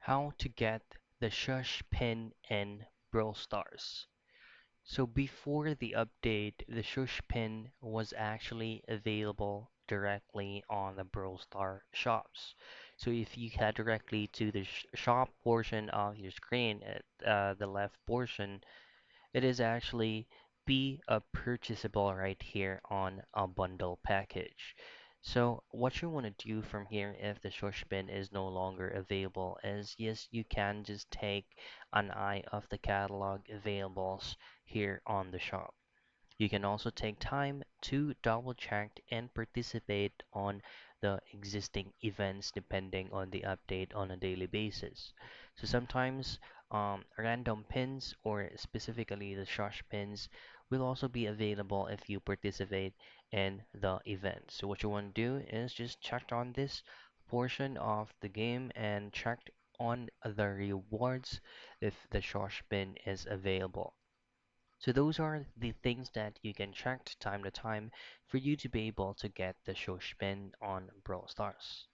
How to get the Shush Pin in Brawl Stars. So before the update, the Shush Pin was actually available directly on the Brawl Star shops. So if you head directly to the shop portion of your screen at the left portion, it is actually be a purchasable right here on a bundle package. So what you want to do from here if the shush bin is no longer available is yes, you can just take an eye of the catalog availables here on the shop. You can also take time to double check and participate on the existing events depending on the update on a daily basis. So sometimes random pins or specifically the shush pins will also be available if you participate in the event. So what you want to do is just check on this portion of the game and check on the rewards if the shush pin is available. So those are the things that you can check time to time for you to be able to get the show spin on Brawl Stars.